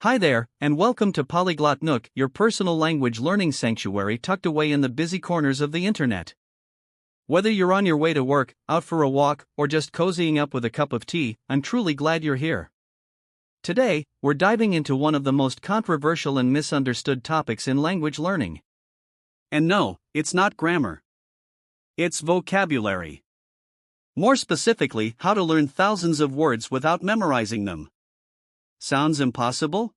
Hi there, and welcome to PolyglotNook, your personal language learning sanctuary tucked away in the busy corners of the internet. Whether you're on your way to work, out for a walk, or just cozying up with a cup of tea, I'm truly glad you're here. Today, we're diving into one of the most controversial and misunderstood topics in language learning. And no, it's not grammar. It's vocabulary. More specifically, how to learn thousands of words without memorizing them. Sounds impossible?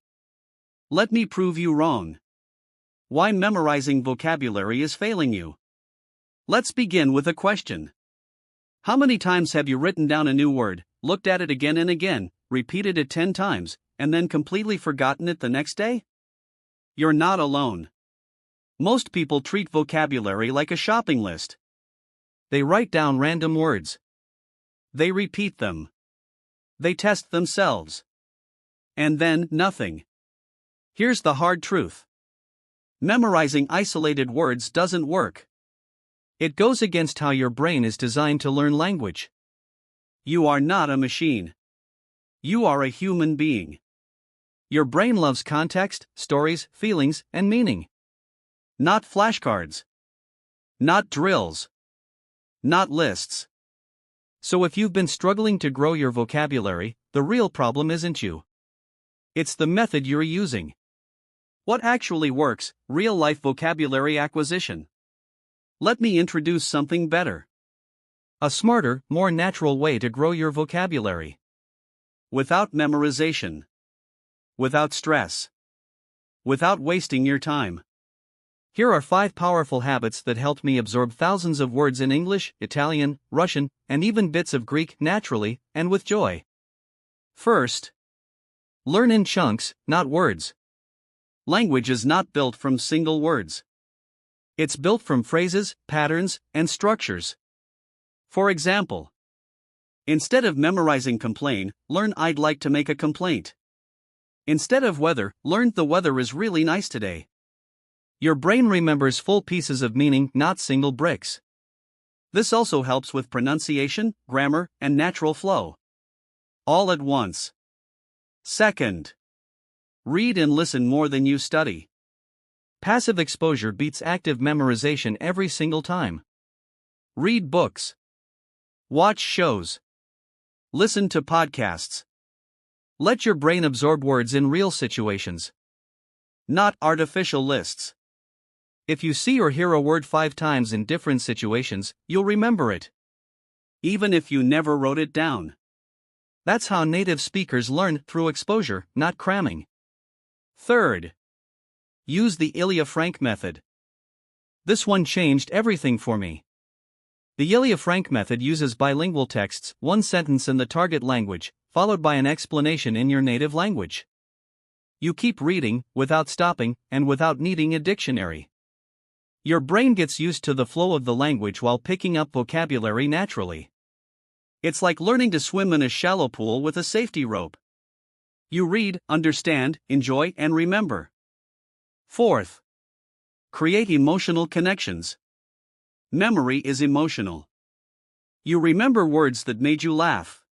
Let me prove you wrong. Why memorizing vocabulary is failing you. Let's begin with a question. How many times have you written down a new word, looked at it again and again, repeated it 10 times, and then completely forgotten it the next day? You're not alone. Most people treat vocabulary like a shopping list. They write down random words. They repeat them. They test themselves. And then, nothing. Here's the hard truth. Memorizing isolated words doesn't work. It goes against how your brain is designed to learn language. You are not a machine. You are a human being. Your brain loves context, stories, feelings, and meaning. Not flashcards. Not drills. Not lists. So if you've been struggling to grow your vocabulary, the real problem isn't you. It's the method you're using. What actually works? Real-life vocabulary acquisition. Let me introduce something better. A smarter, more natural way to grow your vocabulary. Without memorization. Without stress. Without wasting your time. Here are 5 powerful habits that helped me absorb thousands of words in English, Italian, Russian, and even bits of Greek naturally and with joy. First, learn in chunks, not words. Language is not built from single words. It's built from phrases, patterns, and structures. For example, instead of memorizing complain, learn I'd like to make a complaint. Instead of weather, learn the weather is really nice today. Your brain remembers full pieces of meaning, not single bricks. This also helps with pronunciation, grammar, and natural flow. All at once. Second, read and listen more than you study. Passive exposure beats active memorization every single time. Read books. Watch shows. Listen to podcasts. Let your brain absorb words in real situations. Not artificial lists. If you see or hear a word 5 times in different situations, you'll remember it. Even if you never wrote it down. That's how native speakers learn, through exposure, not cramming. Third, use the Ilya method. This one changed everything for me. The Ilya method uses bilingual texts, one sentence in the target language, followed by an explanation in your native language. You keep reading, without stopping, and without needing a dictionary. Your brain gets used to the flow of the language while picking up vocabulary naturally. It's like learning to swim in a shallow pool with a safety rope. You read, understand, enjoy, and remember. Fourth, create emotional connections. Memory is emotional. You remember words that made you laugh.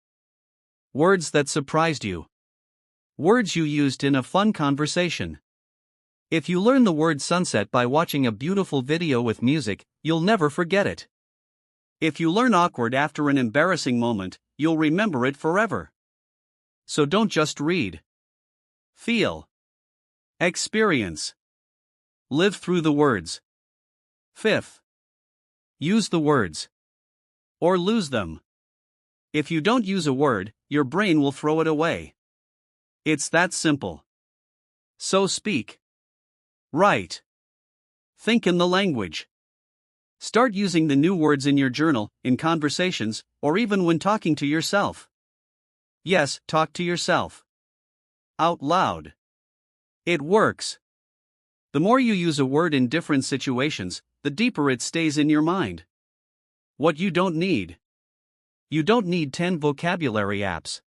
Words that surprised you. Words you used in a fun conversation. If you learn the word sunset by watching a beautiful video with music, you'll never forget it. If you learn awkward after an embarrassing moment, you'll remember it forever. So don't just read. Feel. Experience. Live through the words. Fifth, use the words. Or lose them. If you don't use a word, your brain will throw it away. It's that simple. So speak. Write. Think in the language. Start using the new words in your journal, in conversations, or even when talking to yourself. Yes, talk to yourself. Out loud. It works. The more you use a word in different situations, the deeper it stays in your mind. What you don't need. You don't need 10 vocabulary apps.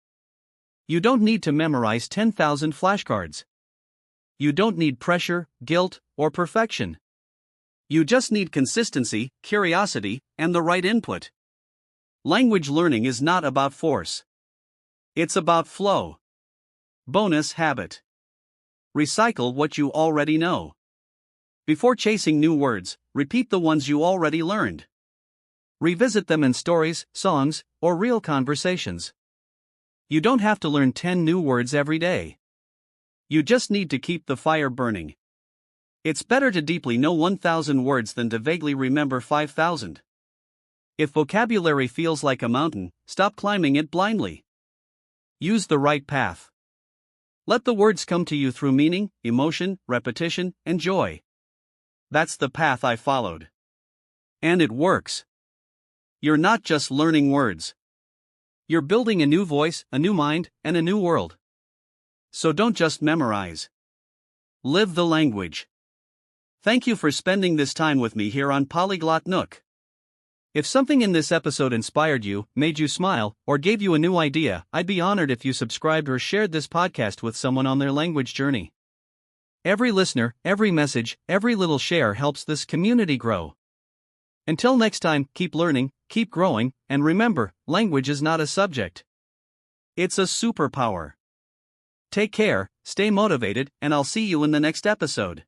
You don't need to memorize 10,000 flashcards. You don't need pressure, guilt, or perfection. You just need consistency, curiosity, and the right input. Language learning is not about force. It's about flow. Bonus habit. Recycle what you already know. Before chasing new words, repeat the ones you already learned. Revisit them in stories, songs, or real conversations. You don't have to learn 10 new words every day. You just need to keep the fire burning. It's better to deeply know 1,000 words than to vaguely remember 5,000. If vocabulary feels like a mountain, stop climbing it blindly. Use the right path. Let the words come to you through meaning, emotion, repetition, and joy. That's the path I followed. And it works. You're not just learning words. You're building a new voice, a new mind, and a new world. So don't just memorize. Live the language. Thank you for spending this time with me here on PolyglotNook. If something in this episode inspired you, made you smile, or gave you a new idea, I'd be honored if you subscribed or shared this podcast with someone on their language journey. Every listener, every message, every little share helps this community grow. Until next time, keep learning, keep growing, and remember, language is not a subject. It's a superpower. Take care, stay motivated, and I'll see you in the next episode.